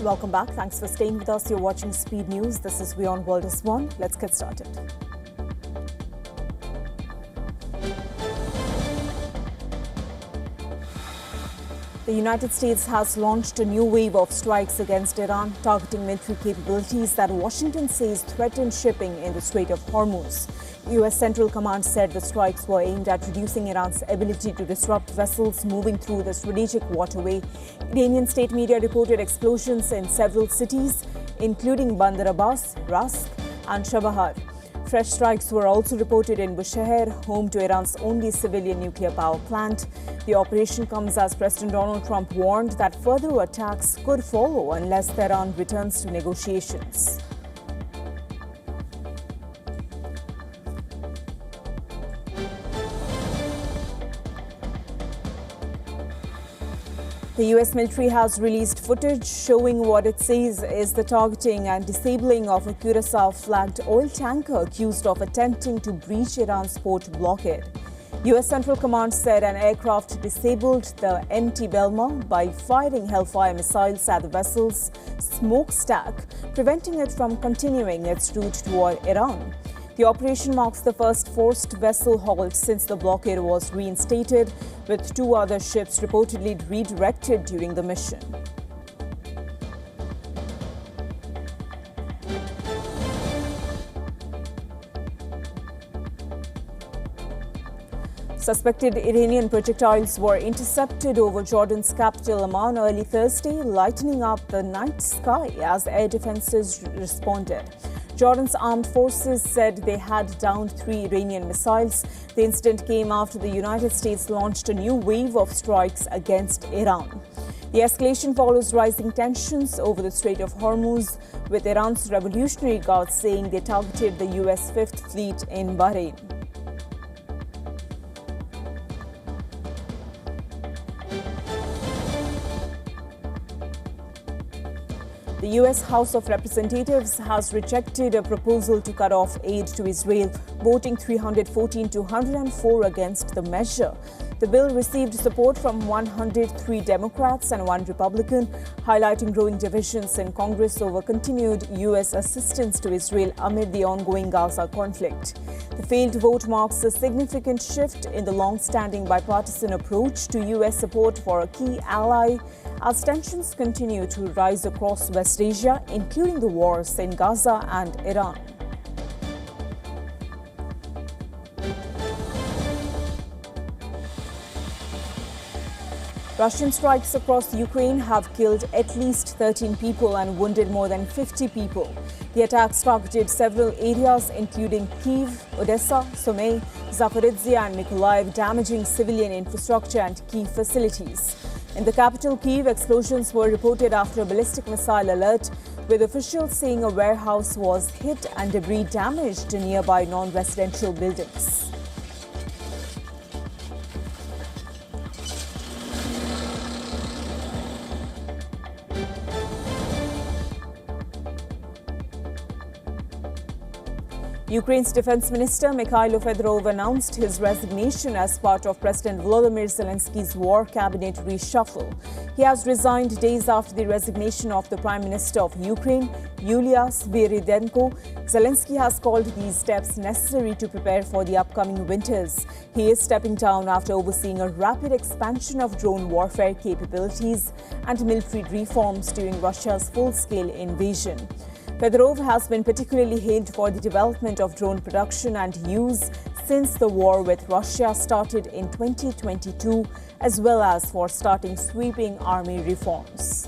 Welcome back. Thanks for staying with us. You're watching Speed News. This is Beyond World is One. Let's get started. The United States has launched a new wave of strikes against Iran, targeting military capabilities that Washington says threaten shipping in the Strait of Hormuz. U.S. Central Command said the strikes were aimed at reducing Iran's ability to disrupt vessels moving through the strategic waterway. Iranian state media reported explosions in several cities, including Bandar Abbas, Rask, and Chabahar. Fresh strikes were also reported in Bushehr, home to Iran's only civilian nuclear power plant. The operation comes as President Donald Trump warned that further attacks could follow unless Tehran returns to negotiations. The U.S. military has released footage showing what it says is the targeting and disabling of a Curacao-flagged oil tanker accused of attempting to breach Iran's port blockade. U.S. Central Command said an aircraft disabled the MT Belma by firing Hellfire missiles at the vessel's smokestack, preventing it from continuing its route toward Iran. The operation marks the first forced vessel halt since the blockade was reinstated, with two other ships reportedly redirected during the mission. Suspected Iranian projectiles were intercepted over Jordan's capital Amman early Thursday, lightening up the night sky as air defenses responded. Jordan's armed forces said they had downed 3 Iranian missiles. The incident came after the United States launched a new wave of strikes against Iran. The escalation follows rising tensions over the Strait of Hormuz, with Iran's Revolutionary Guard saying they targeted the U.S. Fifth Fleet in Bahrain. The U.S. House of Representatives has rejected a proposal to cut off aid to Israel, voting 314 to 104 against the measure. The bill received support from 103 Democrats and 1 Republican, highlighting growing divisions in Congress over continued U.S. assistance to Israel amid the ongoing Gaza conflict. The failed vote marks a significant shift in the long-standing bipartisan approach to U.S. support for a key ally as tensions continue to rise across West Asia, including the wars in Gaza and Iran. Russian strikes across Ukraine have killed at least 13 people and wounded more than 50 people. The attacks targeted several areas, including Kyiv, Odessa, Sumy, Zaporizhzhia and Mykolaiv, damaging civilian infrastructure and key facilities. In the capital, Kyiv, explosions were reported after a ballistic missile alert, with officials saying a warehouse was hit and debris damaged in nearby non-residential buildings. Ukraine's Defense Minister Mikhailo Fedorov announced his resignation as part of President Volodymyr Zelensky's war cabinet reshuffle. He has resigned days after the resignation of the Prime Minister of Ukraine, Yulia Sviridenko. Zelensky has called these steps necessary to prepare for the upcoming winters. He is stepping down after overseeing a rapid expansion of drone warfare capabilities and military reforms during Russia's full-scale invasion. Fedorov has been particularly hailed for the development of drone production and use since the war with Russia started in 2022, as well as for starting sweeping army reforms.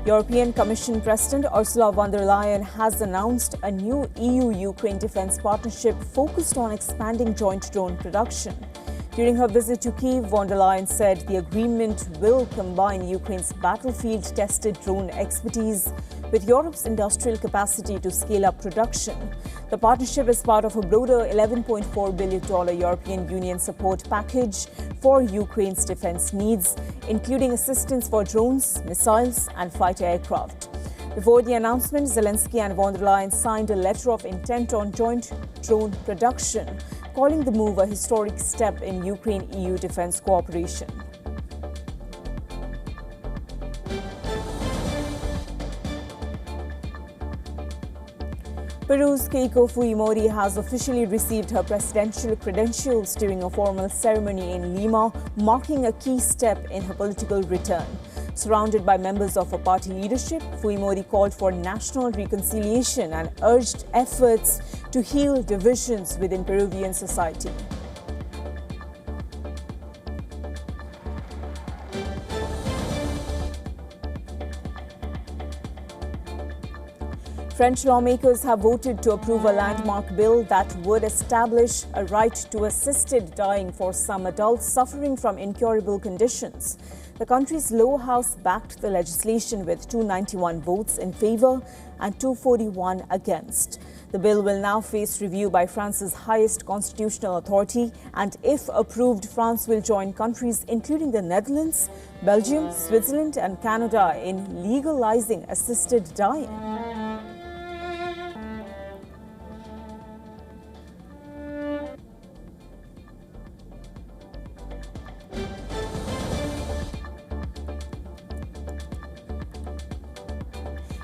European Commission President Ursula von der Leyen has announced a new EU-Ukraine defense partnership focused on expanding joint drone production. During her visit to Kyiv, von der Leyen said the agreement will combine Ukraine's battlefield-tested drone expertise with Europe's industrial capacity to scale up production. The partnership is part of a broader $11.4 billion European Union support package for Ukraine's defense needs, including assistance for drones, missiles, and fighter aircraft. Before the announcement, Zelensky and von der Leyen signed a letter of intent on joint drone production. calling the move a historic step in Ukraine-EU defense cooperation. Peru's Keiko Fujimori has officially received her presidential credentials during a formal ceremony in Lima, marking a key step in her political return. Surrounded by members of her party leadership, Fujimori called for national reconciliation and urged efforts to heal divisions within Peruvian society. French lawmakers have voted to approve a landmark bill that would establish a right to assisted dying for some adults suffering from incurable conditions. The country's lower house backed the legislation with 291 votes in favor and 241 against. The bill will now face review by France's highest constitutional authority, and if approved, France will join countries including the Netherlands, Belgium, Switzerland and Canada in legalizing assisted dying.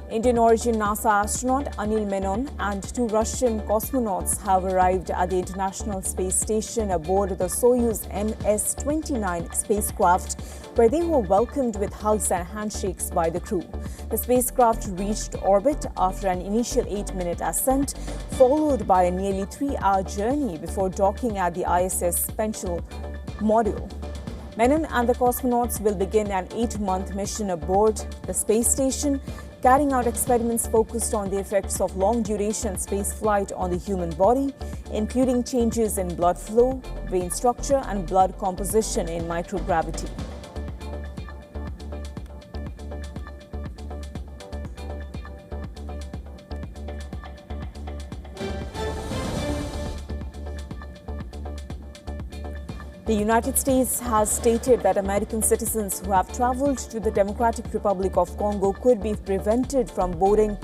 Indian origin NASA astronaut Anil Menon and 2 Russian cosmonauts have arrived at the International Space Station aboard the Soyuz MS-29 spacecraft, where they were welcomed with hugs and handshakes by the crew. The spacecraft reached orbit after an initial 8-minute ascent, followed by a nearly 3-hour journey before docking at the ISS Pencil module. Menon and the cosmonauts will begin an 8-month mission aboard the space station, carrying out experiments focused on the effects of long-duration space flight on the human body, including changes in blood flow, vein structure, and blood composition in microgravity. The United States has stated that American citizens who have traveled to the Democratic Republic of Congo could be prevented from boarding.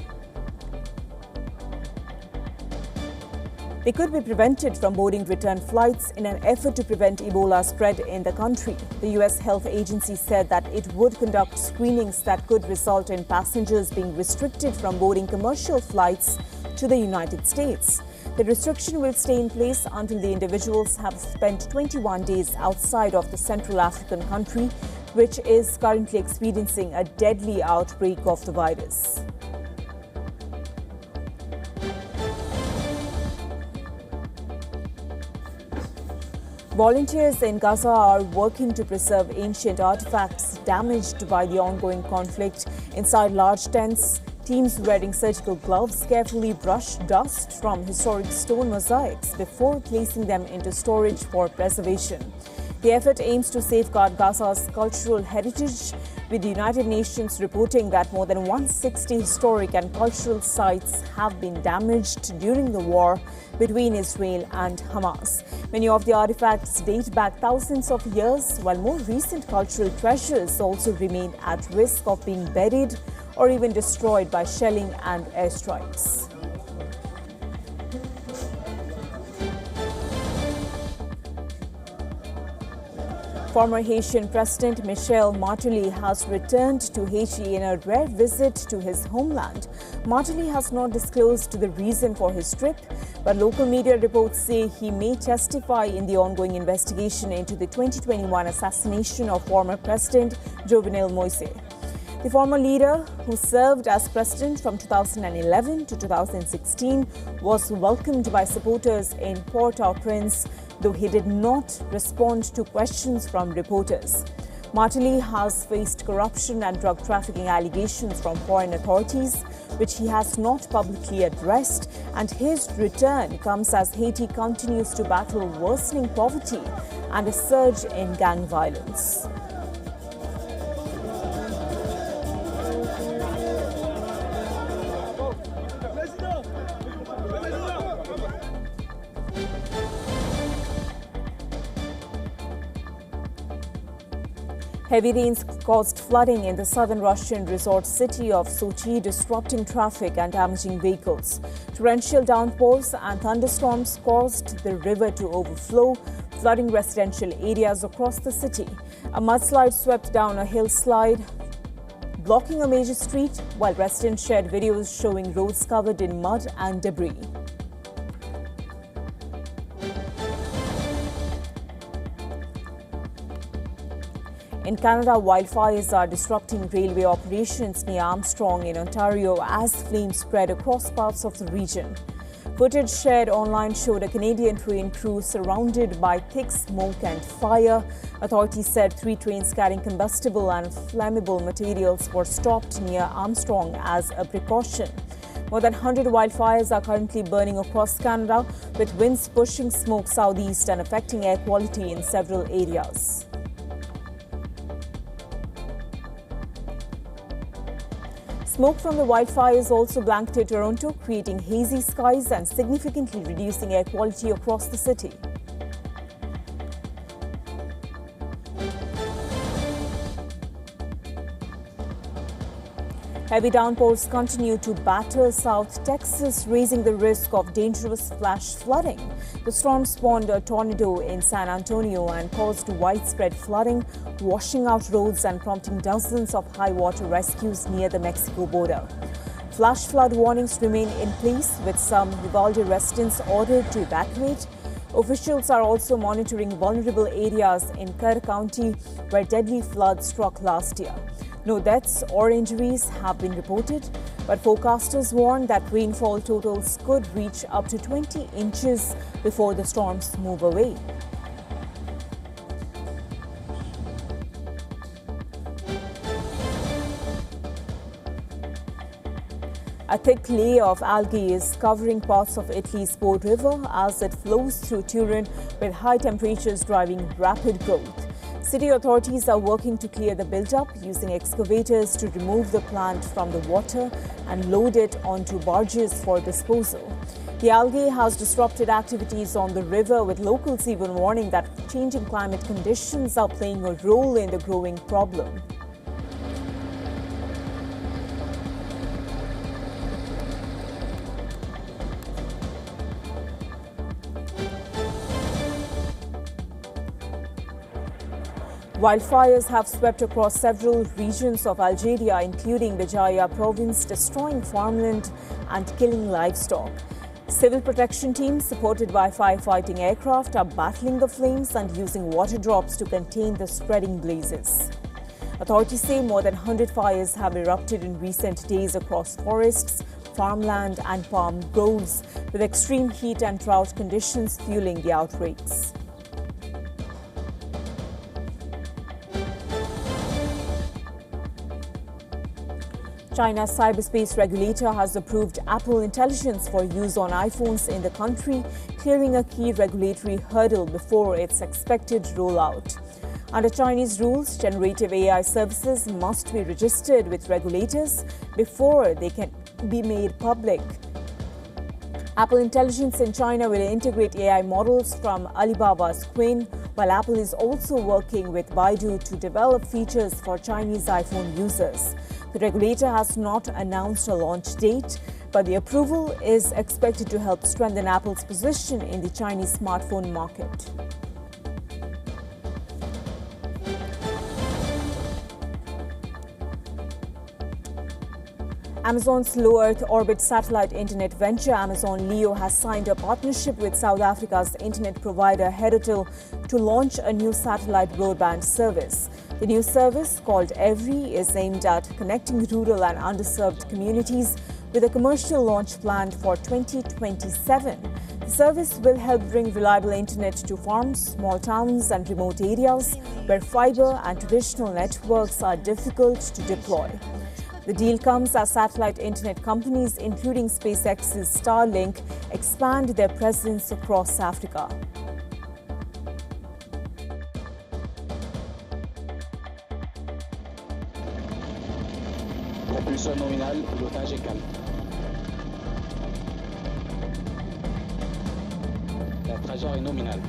They could be prevented from boarding return flights in an effort to prevent Ebola spread in the country. The U.S. Health Agency said that it would conduct screenings that could result in passengers being restricted from boarding commercial flights to the United States. The restriction will stay in place until the individuals have spent 21 days outside of the Central African country, which is currently experiencing a deadly outbreak of the virus. Volunteers in Gaza are working to preserve ancient artifacts damaged by the ongoing conflict. Inside large tents, teams wearing surgical gloves carefully brush dust from historic stone mosaics before placing them into storage for preservation. The effort aims to safeguard Gaza's cultural heritage, with the United Nations reporting that more than 160 historic and cultural sites have been damaged during the war between Israel and Hamas. Many of the artifacts date back thousands of years, while more recent cultural treasures also remain at risk of being buried or even destroyed by shelling and airstrikes. Former Haitian President Michel Martelly has returned to Haiti in a rare visit to his homeland. Martelly has not disclosed the reason for his trip, but local media reports say he may testify in the ongoing investigation into the 2021 assassination of former President Jovenel Moise. The former leader, who served as president from 2011 to 2016, was welcomed by supporters in Port-au-Prince, though he did not respond to questions from reporters. Martelly has faced corruption and drug trafficking allegations from foreign authorities, which he has not publicly addressed, and his return comes as Haiti continues to battle worsening poverty and a surge in gang violence. Heavy rains caused flooding in the southern Russian resort city of Sochi, disrupting traffic and damaging vehicles. Torrential downpours and thunderstorms caused the river to overflow, flooding residential areas across the city. A mudslide swept down a hillside, blocking a major street, while residents shared videos showing roads covered in mud and debris. In Canada, wildfires are disrupting railway operations near Armstrong in Ontario as flames spread across parts of the region. Footage shared online showed a Canadian train crew surrounded by thick smoke and fire. Authorities said 3 trains carrying combustible and flammable materials were stopped near Armstrong as a precaution. More than 100 wildfires are currently burning across Canada, with winds pushing smoke southeast and affecting air quality in several areas. Smoke from the wildfires also blanketed Toronto, creating hazy skies and significantly reducing air quality across the city. Heavy downpours continue to batter South Texas, raising the risk of dangerous flash flooding. The storm spawned a tornado in San Antonio and caused widespread flooding, washing out roads and prompting dozens of high-water rescues near the Mexico border. Flash flood warnings remain in place, with some Uvalde residents ordered to evacuate. Officials are also monitoring vulnerable areas in Kerr County, where deadly floods struck last year. No deaths or injuries have been reported, but forecasters warn that rainfall totals could reach up to 20 inches before the storms move away. A thick layer of algae is covering parts of Italy's Po River as it flows through Turin, with high temperatures driving rapid growth. City authorities are working to clear the buildup, using excavators to remove the plant from the water and load it onto barges for disposal. The algae has disrupted activities on the river, with locals even warning that changing climate conditions are playing a role in the growing problem. Wildfires have swept across several regions of Algeria, including the Jaya province, destroying farmland and killing livestock. Civil protection teams, supported by firefighting aircraft, are battling the flames and using water drops to contain the spreading blazes. Authorities say more than 100 fires have erupted in recent days across forests, farmland and palm groves, with extreme heat and drought conditions fueling the outbreaks. China's cyberspace regulator has approved Apple Intelligence for use on iPhones in the country, clearing a key regulatory hurdle before its expected rollout. Under Chinese rules, generative AI services must be registered with regulators before they can be made public. Apple Intelligence in China will integrate AI models from Alibaba's Qwen, while Apple is also working with Baidu to develop features for Chinese iPhone users. The regulator has not announced a launch date, but the approval is expected to help strengthen Apple's position in the Chinese smartphone market. Amazon's low Earth orbit satellite internet venture, Amazon Leo, has signed a partnership with South Africa's internet provider Herotel to launch a new satellite broadband service. The new service, called Every, is aimed at connecting rural and underserved communities, with a commercial launch planned for 2027. The service will help bring reliable internet to farms, small towns and remote areas where fiber and traditional networks are difficult to deploy. The deal comes as satellite internet companies, including SpaceX's Starlink, expand their presence across Africa. Propulsion nominale, pilotage est calme. La trajectoire est nominale.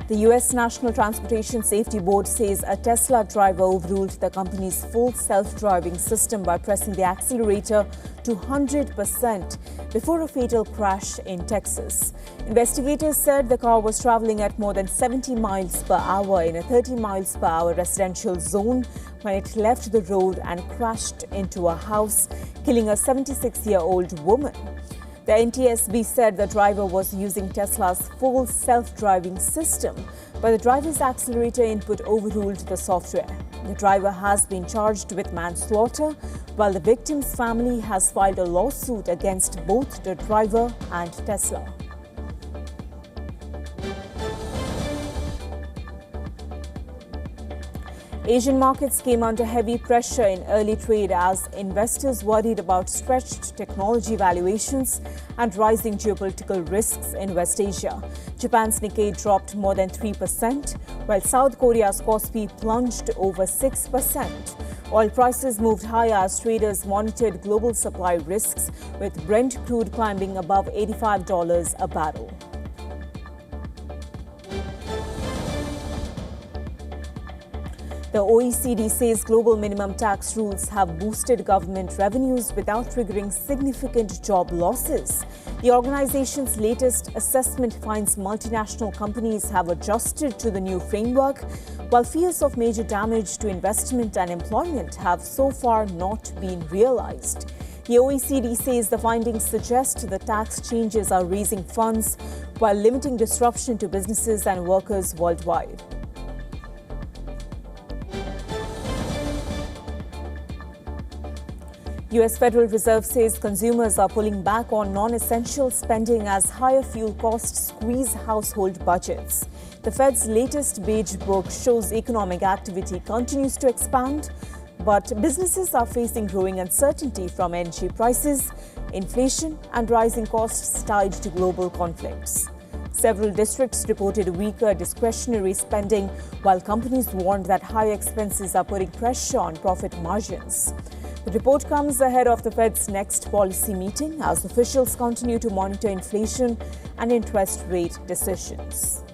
The U.S. National Transportation Safety Board says a Tesla driver overruled the company's full self-driving system by pressing the accelerator to 100% before a fatal crash in Texas. Investigators said the car was traveling at more than 70 miles per hour in a 30 miles per hour residential zone when it left the road and crashed into a house, killing a 76-year-old woman. The NTSB said the driver was using Tesla's full self-driving system, but the driver's accelerator input overruled the software. The driver has been charged with manslaughter, while the victim's family has filed a lawsuit against both the driver and Tesla. Asian markets came under heavy pressure in early trade as investors worried about stretched technology valuations and rising geopolitical risks in West Asia. Japan's Nikkei dropped more than 3%, while South Korea's Kospi plunged over 6%. Oil prices moved higher as traders monitored global supply risks, with Brent crude climbing above $85 a barrel. The OECD says global minimum tax rules have boosted government revenues without triggering significant job losses. The organization's latest assessment finds multinational companies have adjusted to the new framework, while fears of major damage to investment and employment have so far not been realized. The OECD says the findings suggest the tax changes are raising funds while limiting disruption to businesses and workers worldwide. U.S. Federal Reserve says consumers are pulling back on non-essential spending as higher fuel costs squeeze household budgets. The Fed's latest beige book shows economic activity continues to expand, but businesses are facing growing uncertainty from energy prices, inflation, and rising costs tied to global conflicts. Several districts reported weaker discretionary spending, while companies warned that higher expenses are putting pressure on profit margins. The report comes ahead of the Fed's next policy meeting as officials continue to monitor inflation and interest rate decisions.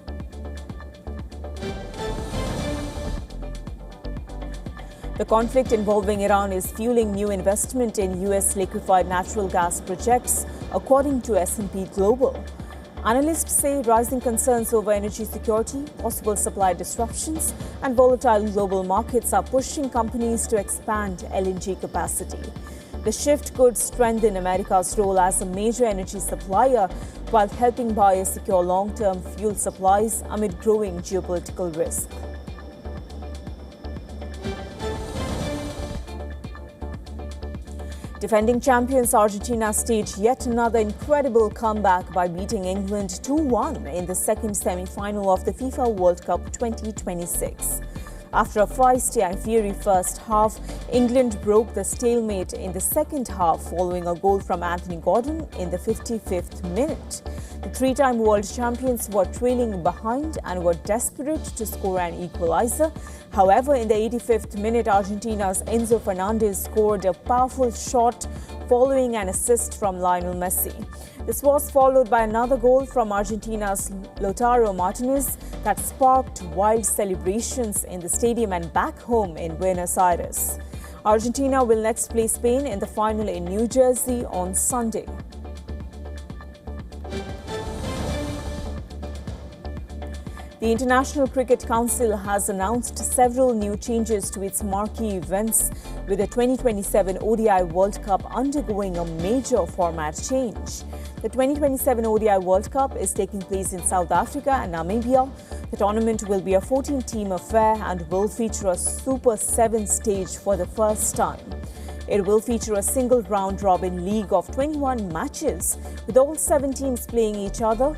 The conflict involving Iran is fueling new investment in U.S. liquefied natural gas projects, according to S&P Global. Analysts say rising concerns over energy security, possible supply disruptions, and volatile global markets are pushing companies to expand LNG capacity. The shift could strengthen America's role as a major energy supplier while helping buyers secure long-term fuel supplies amid growing geopolitical risk. Defending champions Argentina staged yet another incredible comeback by beating England 2-1 in the second semi-final of the FIFA World Cup 2026. After a feisty and fiery first half, England broke the stalemate in the second half following a goal from Anthony Gordon in the 55th minute. The three-time world champions were trailing behind and were desperate to score an equalizer. However, in the 85th minute, Argentina's Enzo Fernandez scored a powerful shot following an assist from Lionel Messi. This was followed by another goal from Argentina's Lautaro Martinez that sparked wild celebrations in the stadium and back home in Buenos Aires. Argentina will next play Spain in the final in New Jersey on Sunday. The International Cricket Council has announced several new changes to its marquee events, with the 2027 ODI World Cup undergoing a major format change. The 2027 ODI World Cup is taking place in South Africa and Namibia. The tournament will be a 14-team affair and will feature a Super 7 stage for the first time. It will feature a single round-robin league of 21 matches, with all 7 teams playing each other.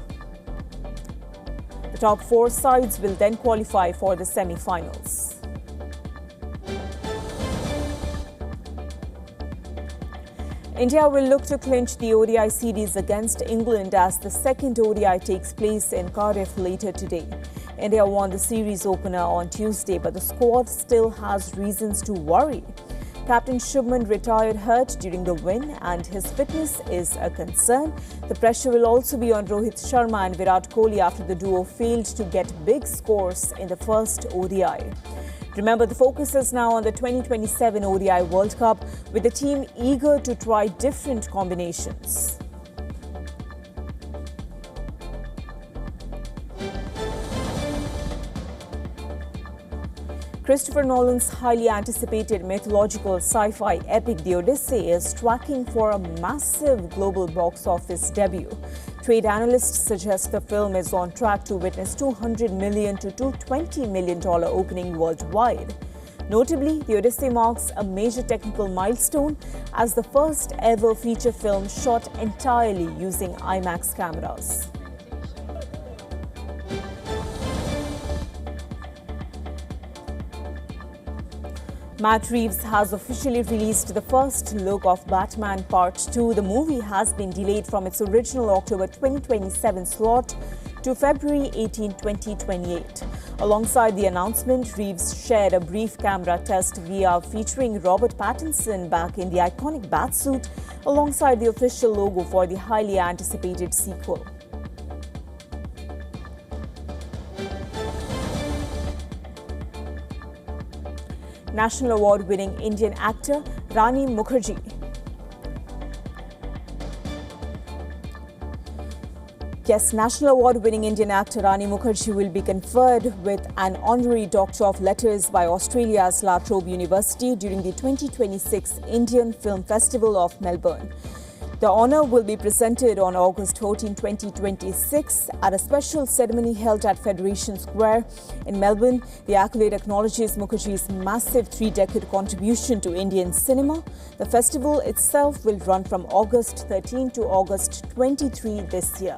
The top 4 sides will then qualify for the semi-finals. India will look to clinch the ODI series against England as the second ODI takes place in Cardiff later today. India won the series opener on Tuesday, but the squad still has reasons to worry. Captain Shubman retired hurt during the win and his fitness is a concern. The pressure will also be on Rohit Sharma and Virat Kohli after the duo failed to get big scores in the first ODI. Remember, the focus is now on the 2027 ODI World Cup, with the team eager to try different combinations. Christopher Nolan's highly anticipated mythological sci-fi epic The Odyssey is tracking for a massive global box office debut. Trade analysts suggest the film is on track to witness $200 million to $220 million opening worldwide. Notably, The Odyssey marks a major technical milestone as the first ever feature film shot entirely using IMAX cameras. Matt Reeves has officially released the first look of Batman Part 2. The movie has been delayed from its original October 2027 slot to February 18, 2028. Alongside the announcement, Reeves shared a brief camera test VR featuring Robert Pattinson back in the iconic Batsuit alongside the official logo for the highly anticipated sequel. National Award-winning Indian actor Rani Mukherjee. Yes, National Award-winning Indian actor Rani Mukherjee will be conferred with an honorary Doctor of Letters by Australia's La Trobe University during the 2026 Indian Film Festival of Melbourne. The honour will be presented on August 14, 2026 at a special ceremony held at Federation Square in Melbourne. The accolade acknowledges Mukherjee's massive three-decade contribution to Indian cinema. The festival itself will run from August 13 to August 23 this year.